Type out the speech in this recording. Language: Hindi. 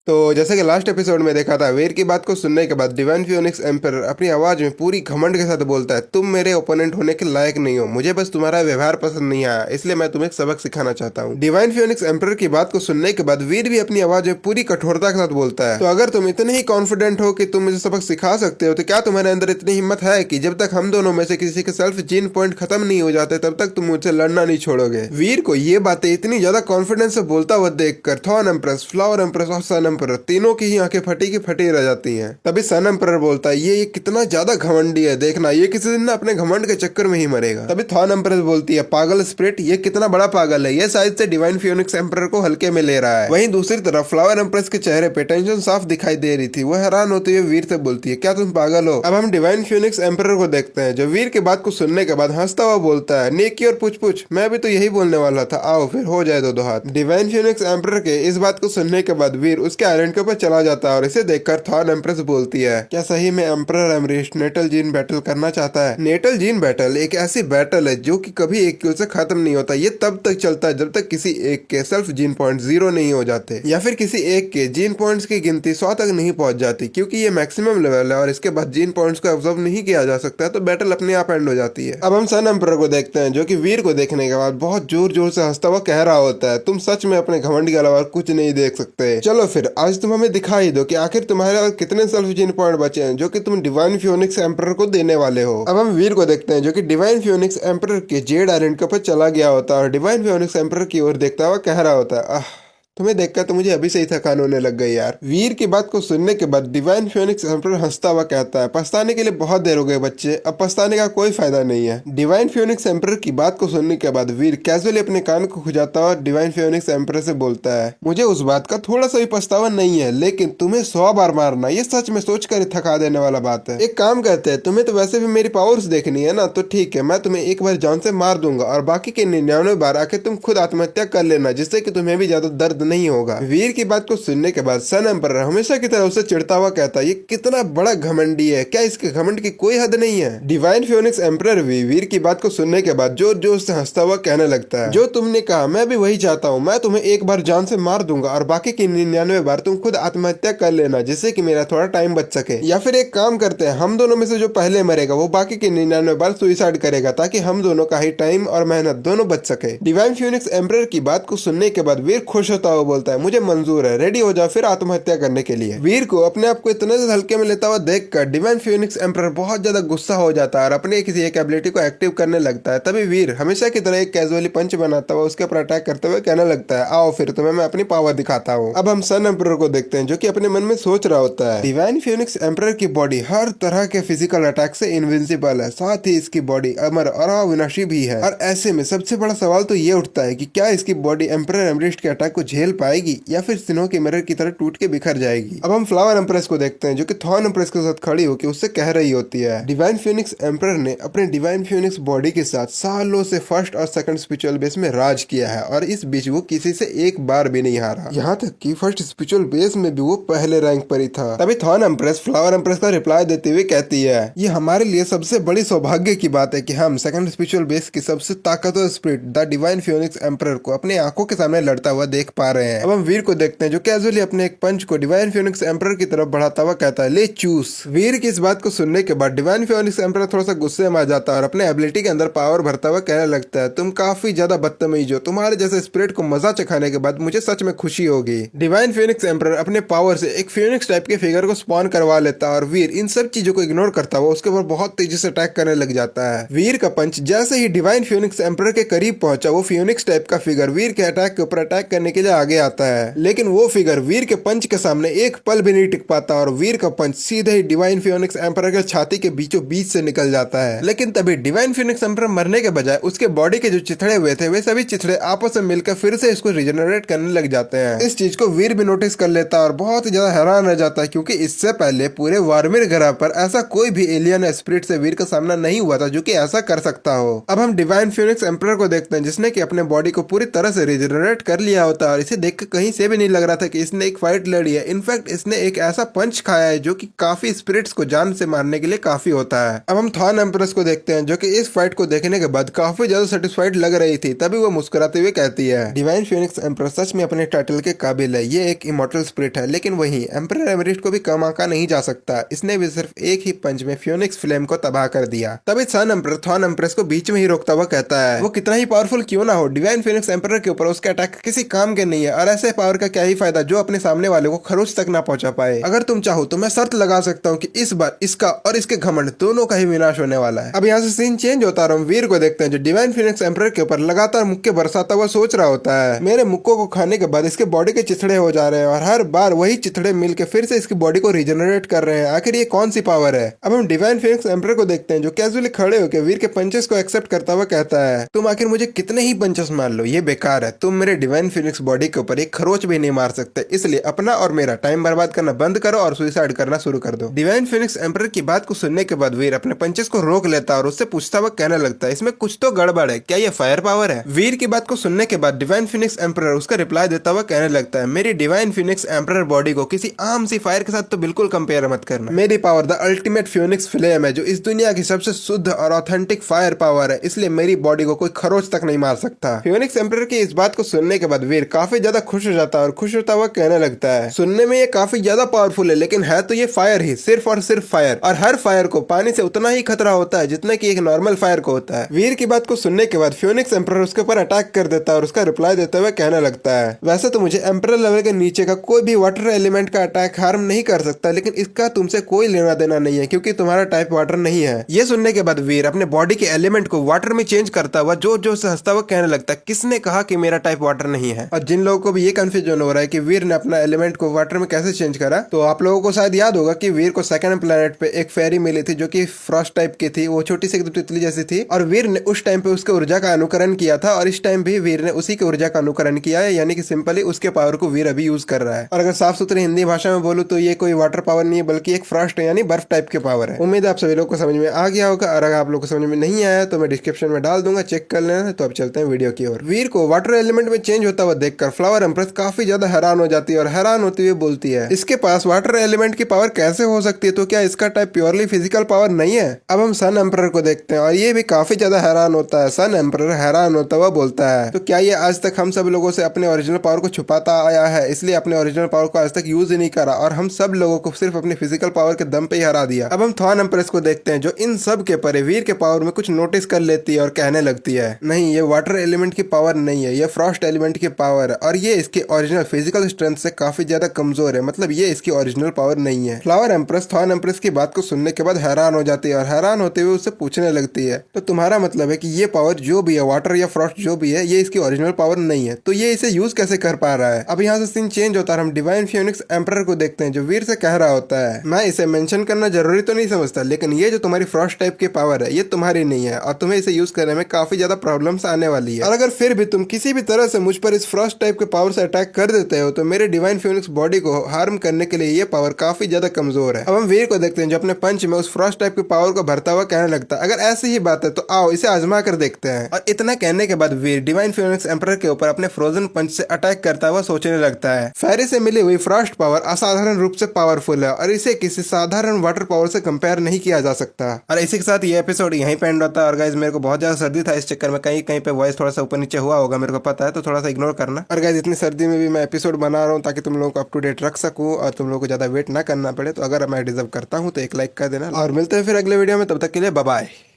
तो जैसे कि लास्ट एपिसोड में देखा था, वीर की बात को सुनने के बाद डिवाइन फियोनिक्स एम्परर अपनी आवाज में पूरी घमंड के साथ बोलता है, तुम मेरे ओपोनेंट होने के लायक नहीं हो, मुझे बस तुम्हारा व्यवहार पसंद नहीं आया, इसलिए मैं तुम्हें एक सबक सिखाना चाहता हूँ। डिवाइन फियोनिक्स एम्परर की बात को सुनने के बाद वीर भी अपनी आवाज में पूरी कठोरता के साथ बोलता है, तो अगर तुम इतने ही कॉन्फिडेंट हो कि तुम मुझे सबक सिखा सकते हो, तो क्या तुम्हारे अंदर इतनी हिम्मत है कि जब तक हम दोनों में से किसी के सेल्फ जीन पॉइंट खत्म नहीं हो जाते तब तक तुम मुझसे लड़ना नहीं छोड़ोगे। वीर को ये बातें इतनी ज्यादा कॉन्फिडेंस से बोलता हुआ देखकर थॉन एम्प्रेस, फ्लावर एम्प्रेस और सन एम्परर तीनों की आंखें फटी की फटी रह जाती हैं। तभी सन एम्परर बोलता है, ये कितना ज्यादा घमंडी है, देखना ये किसी दिन ना अपने घमंड के चक्कर में ही मरेगा। तभी थॉन एम्प्रेस बोलती है, पागल स्प्रिट, ये कितना बड़ा पागल है, ये शायद से डिवाइन फियोनिक्स एम्परर को हल्के में ले रहा है। वहीं दूसरी तरफ फ्लावर एम्प्रेस के चेहरे पे टेंशन साफ दिखाई दे रही थी। वो हैरान होते हुए वीर से बोलती है, क्या तुम पागल हो? अब हम डिवाइन फियोनिक्स एम्परर को देखते हैं, जो वीर की बात को सुनने के बाद हंसता हुआ बोलता है, नेकी और पूछ पूछ, मैं भी तो यही बोलने वाला था, आओ फिर हो जाए दो हाथ। डिवाइन फियोनिक्स एम्परर के इस बात को सुनने के बाद वीर उसके आइलैंड के ऊपर चला जाता है और इसे देखकर थॉन एम्प्रेस बोलती है, क्या सही में एम्परर एमरिश नेटल जीन बैटल करना चाहता है? नेटल जीन बैटल एक ऐसी बैटल है जो कि कभी एक किल से खत्म नहीं होता। ये तब तक चलता है जब तक किसी एक के सेल्फ जीन पॉइंट 0 नहीं हो जाते या फिर किसी एक के जीन पॉइंट्स की गिनती 100 तक नहीं पहुंच जाती, क्योंकि ये मैक्सिमम लेवल है और इसके बाद जीन पॉइंट्स को ऑब्जर्व नहीं किया जा सकता, तो बैटल अपने आप एंड हो जाती है। अब हम सन एम्परर को देखते हैं, जो कि वीर को देखने के बाद बहुत जोर जोर से हंसता हुआ कह रहा होता है, तुम सच में अपने घमंड के अलावा कुछ नहीं देख सकते। चलो फिर आज तुम हमें दिखाई दो कि आखिर तुम्हारे पास कितने सेल्फ जीन पॉइंट बचे हैं जो कि तुम डिवाइन फियोनिक्स एम्परर को देने वाले हो। अब हम वीर को देखते हैं, जो कि डिवाइन फियोनिक्स एम्परर के जेड आइलैंड के ऊपर चला गया होता है और डिवाइन फियोनिक्स एम्परर की ओर देखता हुआ कह रहा होता है, तुम्हें देखकर तो मुझे अभी से ही थकान होने लग गई यार। वीर की बात को सुनने के बाद डिवाइन फियोनिक्स एम्परर हंसता हुआ कहता है, पछताने के लिए बहुत देर हो गई बच्चे, अब पछताने का कोई फायदा नहीं है। डिवाइन फियोनिक्स एम्परर की बात को सुनने के बाद वीर कैजुअली अपने कान को खुजाता हुआ डिवाइन फियोनिक्स एम्परर से बोलता है, मुझे उस बात का थोड़ा सा भी पछतावा नहीं है, लेकिन तुम्हें 100 बार मारना ये सच में सोच कर थका देने वाला बात है। एक काम करते हैं, तुम्हें तो वैसे भी मेरी पावर्स देखनी है ना, तो ठीक है, मैं तुम्हें एक बार जान से मार दूंगा और बाकी के 99 बार आके तुम खुद आत्महत्या कर लेना, जिससे कि तुम्हें भी ज्यादा दर्द नहीं होगा। वीर की बात को सुनने के बाद सन एम्परर हमेशा की तरह उसे चिढ़ता हुआ कहता है, ये कितना बड़ा घमंडी है, क्या इसके घमंड की कोई हद नहीं है? डिवाइन फियोनिक्स एम्परर भी वीर की बात को सुनने के बाद जोर जोर से हंसता हुआ कहने लगता है, जो तुमने कहा मैं भी वही चाहता हूँ, मैं तुम्हें एक बार जान से मार दूंगा और बाकी की 99 बार तुम खुद आत्महत्या कर लेना, जिससे कि मेरा थोड़ा टाइम बच सके। या फिर एक काम करते हैं, हम दोनों में से जो पहले मरेगा वो बाकी के 99 बार सुइसाइड करेगा, ताकि हम दोनों का ही टाइम और मेहनत दोनों बच सके। डिवाइन फियोनिक्स एम्परर की बात को सुनने के बाद वीर खुश होता हुआ बोलता है, मुझे मंजूर है, रेडी हो जाओ फिर आत्महत्या करने के लिए। वीर को अपने आप को इतने से हल्के में लेता हुआ देखकर डिवाइन फियोनिक्स एम्परर बहुत ज्यादा गुस्सा हो जाता है और अपने किसी एक एबिलिटी को एक्टिव करने लगता है। तभी वीर हमेशा की तरह एक कैजुअली पंच बनाता हुआ उसके ऊपर अटैक करते हुए कहने लगता है, आओ फिर तुम्हें मैं अपनी पावर दिखाता हूँ। अब हम सन एम्परर को देखते हैं, जो कि अपने मन में सोच रहा होता है, डिवाइन फियोनिक्स एम्परर की बॉडी हर तरह के फिजिकल अटैक से इनविंसिबल है, साथ ही इसकी बॉडी अमर और अविनाशी भी है। और ऐसे में सबसे बड़ा सवाल तो ये उठता है कि क्या इसकी बॉडी एम्परर एमरिस्ट के अटैक को झेल पाएगी या फिर सिनों के मिरर की तरह टूट के बिखर जाएगी। अब हम फ्लावर एम्प्रेस को देखते हैं, जो कि थॉन एम्प्रेस के साथ खड़ी होकर उससे कह रही होती है, डिवाइन फियोनिक्स एम्परर ने अपने डिवाइन फियोनिक्स बॉडी के साथ सालों से फर्स्ट और सेकंड स्पिरिचुअल बेस में राज किया है और इस बीच वो किसी से एक बार भी नहीं हारा, यहाँ तक कि फर्स्ट स्पिरिचुअल बेस में भी वो पहले रैंक पर ही था। तभी थॉन एम्प्रेस फ्लावर एम्प्रेस का रिप्लाई देते हुए कहती है, ये हमारे लिए सबसे बड़ी सौभाग्य की बात है कि हम सेकंड स्पिरिचुअल बेस की सबसे ताकतवर स्पिरिट द डिवाइन फियोनिक्स एम्परर को अपने आंखों के सामने लड़ता हुआ देख पा रहे हैं। अब हम वीर को देखते हैं, जो कैजुअली अपने एक पंच को डिवाइन फियोनिक्स एम्परर की तरफ बढ़ाता हुआ कहता है, ले चूस। वीर की इस बात को सुनने के बाद डिवाइन फियोनिक्स एम्परर थोड़ा सा गुस्से में आ जाता है और अपने एबिलिटी के अंदर पावर भरता हुआ कहने लगता है, तुम काफी ज्यादा बदतमीज हो, तुम्हारे जैसे स्पिरिट को मजा चखाने के बाद मुझे सच में खुशी होगी। डिवाइन फियोनिक्स एम्परर अपने पावर से एक फियोनिक्स टाइप के फिगर को स्पॉन करवा लेता है और वीर इन सब चीजों को इग्नोर करता हुआ उसके ऊपर बहुत तेजी से अटैक करने लग जाता है। वीर का पंच जैसे ही डिवाइन फियोनिक्स एम्परर के करीब पहुंचा, वो फियोनिक्स टाइप का फिगर वीर के अटैक के ऊपर अटैक करने के लिए आगे आता है, लेकिन वो फिगर वीर के पंच के सामने एक पल भी नहीं टिक पाता और वीर का पंच सीधे ही डिवाइन फियोनिक्स एम्परर के छाती के बीचों बीच से निकल जाता है। लेकिन तभी डिवाइन फियोनिक्स एम्परर मरने के बजाय उसके बॉडी के जो चिथड़े हुए थे वे सभी चिथड़े आपस में मिलकर फिर से इसको रिजेनरेट करने लग जाते हैं। इस चीज को वीर भी नोटिस कर लेता है और बहुत ही ज्यादा हैरान रह जाता है, क्योंकि इससे पहले पूरे वार्मिर ग्रह पर ऐसा कोई भी एलियन या स्पिरिट से वीर का सामना नहीं हुआ था जो कि ऐसा कर सकता हो। अब हम डिवाइन फियोनिक्स एम्परर को देखते हैं, जिसने कि अपने बॉडी को पूरी तरह से रिजेनरेट कर लिया होता है और इसे देख के कहीं से भी नहीं लग रहा था कि इसने एक फाइट लड़ी है। इनफैक्ट इसने एक ऐसा पंच खाया है जो कि काफी स्पिरिट्स को जान से मारने के लिए काफी होता है। अब हम थॉन एम्प्रेस को देखते हैं जो कि इस फाइट को देखने के बाद काफी ज्यादा सेटिस्फाइड लग रही थी। तभी वो मुस्कुराते हुए कहती है, डिवाइन फियोनिक्स एम्प्रेस सच में अपने टाइटल के काबिल है। ये एक इमॉर्टल स्पिरिट है, लेकिन वही एम्परर एमरिस्ट को भी कम आंका नहीं जा सकता। इसने भी सिर्फ एक ही पंच में फियोनिक्स फ्लेम को तबाह कर दिया। तभी सन एम्परर थॉन एम्प्रेस को बीच में ही रोकता हुआ कहता है, वो कितना ही पावरफुल क्यों ना हो, डिवाइन फियोनिक्स एम्परर के ऊपर उसका अटैक किसी काम के नहीं है, और ऐसे पावर का क्या ही फायदा जो अपने सामने वाले को खरोच तक ना पहुंचा पाए। अगर तुम चाहो तो मैं शर्त लगा सकता हूँ कि इस बार इसका और इसके घमंड दोनों का ही विनाश होने वाला है। अब यहाँ से सीन चेंज होता है और हम वीर को देखते हैं जो डिवाइन फियोनिक्स एम्परर के ऊपर लगातार मुक्के बरसाता हुआ सोच रहा होता है, मेरे मुक्कों को खाने के बाद इसके बॉडी के चिथड़े हो जा रहे हैं और हर बार वही चिथड़े मिलकर फिर से इसकी बॉडी को रिजनरेट कर रहे हैं। आखिर ये कौन सी पावर है। अब हम डिवाइन फियोनिक्स एम्परर को देखते हैं जो कैजुअली खड़े होकर वीर के पंचेस को एक्सेप्ट करता हुआ कहता है, तुम आखिर मुझे कितने ही पंचेस मार लो, ये बेकार है। तुम मेरे डिवाइन फियोनिक्स बॉडी के ऊपर एक खरोच भी नहीं मार सकते, इसलिए अपना और मेरा टाइम बर्बाद करना बंद करो और सुसाइड करना शुरू कर दो। डिवाइन फियोनिक्स एम्परर की बात को सुनने के बाद वीर अपने पंचेस को रोक लेता है और उससे पूछता हुआ कहने लगता है, इसमें कुछ तो गड़बड़ है, क्या ये फायर पावर है। वीर की बात को सुनने के बाद डिवाइन फियोनिक्स एम्परर उसका रिप्लाई देता हुआ कहने लगता है, मेरी डिवाइन फियोनिक्स एम्परर बॉडी को किसी आम सी फायर के साथ तो बिल्कुल कंपेयर मत करना। मेरी पावर द अल्टीमेट फियोनिक्स फ्लेम है जो इस दुनिया की सबसे शुद्ध और ऑथेंटिक फायर पावर है, इसलिए मेरी बॉडी को कोई खरोच तक नहीं मार सकता। फियोनिक्स एम्परर की इस बात को सुनने के बाद वीर काफी ज्यादा खुश हो जाता है और खुश होता हुआ कहने लगता है, सुनने में ये काफी ज्यादा पावरफुल है, लेकिन है तो ये फायर ही, सिर्फ और सिर्फ फायर, और हर फायर को पानी से उतना ही खतरा होता है जितना कि एक नॉर्मल फायर को होता है। वीर की बात को सुनने के बाद फियोनिक्स एम्परर उसके ऊपर अटैक कर देता है और उसका रिप्लाई देते हुए कहने लगता है, वैसे तो मुझे एम्परर लेवल के नीचे का कोई भी वाटर एलिमेंट का अटैक हार्म नहीं कर सकता, लेकिन इसका तुमसे कोई लेना देना नहीं है क्योंकि तुम्हारा टाइप वाटर नहीं है। ये सुनने के बाद वीर अपने बॉडी के एलिमेंट को वाटर में चेंज करता हुआ जोर जोर से हंसता हुआ कहने लगता है, किसने कहा कि मेरा टाइप वाटर नहीं है। और जिन लोगों को भी ये कंफ्यूजन हो रहा है कि वीर ने अपना एलिमेंट को वाटर में कैसे चेंज करा, तो आप लोगों को शायद याद होगा कि वीर को सेकंड प्लेनेट पे एक फेरी मिली थी जो कि फ्रॉस्ट टाइप की थी, वो छोटी सी एकदम तितली जैसी थी, और वीर ने उस टाइम पे उसके ऊर्जा का अनुकरण किया था, और इस टाइम भी वीर ने उसी के ऊर्जा का अनुकरण किया है, यानी कि सिंपली उसके पावर को वीर अभी यूज कर रहा है। और अगर साफ सुथरी हिंदी भाषा में बोलूं तो ये कोई वाटर पावर नहीं है बल्कि एक फ्रॉस्ट यानी बर्फ टाइप के पावर है। उम्मीद है आप सभी लोग को समझ में आ गया होगा, और अगर आप लोग को समझ में नहीं आया तो मैं डिस्क्रिप्शन में डाल दूंगा, चेक कर लेना। तो अब चलते हैं वीडियो की ओर। वीर को वाटर एलिमेंट में चेंज होता हुआ देखकर फ्लावर एम्प्रेस काफी ज्यादा हैरान हो जाती है और हैरान होती हुई बोलती है, इसके पास वाटर एलिमेंट की पावर कैसे हो सकती है, तो क्या इसका टाइप प्योरली फिजिकल पावर नहीं है। अब हम सन एम्परर को देखते हैं और ये भी काफी ज्यादा हैरान होता है। सन एम्परर हैरान होता हुआ बोलता है, तो क्या ये आज तक हम सब लोगों से अपने ओरिजिनल पावर को छुपाता आया है, इसलिए अपने ओरिजिनल पावर को आज तक यूज ही नहीं करा और हम सब लोगों को सिर्फ अपनी फिजिकल पावर के दम पे ही हरा दिया। अब हम थॉन एम्प्रेस को देखते हैं जो इन सब के परे वीर के पावर में कुछ नोटिस कर लेती है और कहने लगती है, नहीं ये वाटर एलिमेंट की पावर नहीं है, ये फ्रॉस्ट एलिमेंट की पावर है, और ये इसके ओरिजिनल फिजिकल स्ट्रेंथ से काफी ज्यादा कमजोर है, मतलब ये इसकी ओरिजिनल पावर नहीं है। फ्लावर एम्प्रेस थॉन एम्प्रेस की बात को सुनने के बाद हैरान हो जाती है और हैरान होते हुए उससे पूछने लगती है, तो तुम्हारा मतलब है कि ये पावर जो भी है, वाटर या फ्रॉस्ट जो भी है, ये इसकी ओरिजिनल पावर नहीं है, तो ये इसे यूज कैसे कर पा रहा है। अब यहाँ से सीन चेंज होता है, हम डिवाइन फियोनिक्स एम्परर को देखते हैं जो वीर से कह रहा होता है, मैं इसे मेंशन करना जरूरी तो नहीं समझता, लेकिन ये जो तुम्हारी फ्रॉस्ट टाइप की पावर है ये तुम्हारी नहीं है और तुम्हें इसे यूज करने में काफी ज्यादा प्रॉब्लम्स आने वाली है, और अगर फिर भी तुम किसी भी तरह से मुझ पर इस फ्रॉस्ट टाइप के पावर से अटैक कर देते हो तो मेरे डिवाइन फियोनिक्स बॉडी को हार्म करने के लिए ये पावर काफी ज्यादा कमजोर है। अब हम वीर को देखते हैं जो अपने पंच में उस फ्रॉस्ट टाइप की पावर को भरता हुआ कहने लगता है, अगर ऐसी ही बात है तो आओ इसे आजमा कर देखते हैं। और इतना कहने के बाद वीर डिवाइन फियोनिक्स एम्परर के ऊपर अपने फ्रोजन पंच से अटैक करता हुआ सोचने लगता है, फेरी से मिली हुई फ्रॉस्ट पावर असाधारण रूप से पावरफुल है और इसे किसी साधारण वाटर पावर से कंपेयर नहीं किया जा सकता। और इसी के साथ ये एपिसोड यहीं पे एंड होता है। और गाइस मेरे को बहुत ज्यादा सर्दी था, इस चक्कर में कहीं कहीं पे वॉइस थोड़ा सा ऊपर नीचे हुआ होगा, मेरे को पता है, तो थोड़ा सा इग्नोर करना। और गाइस इतनी सर्दी में भी मैं एपिसोड बना रहा हूँ ताकि तुम लोगों को अप टू डेट रख सकूं और तुम लोगों को ज्यादा वेट ना करना पड़े, तो अगर मैं डिजर्व करता हूँ तो एक लाइक कर देना और मिलते हैं फिर अगले वीडियो में, तब तक के लिए बाय बाय।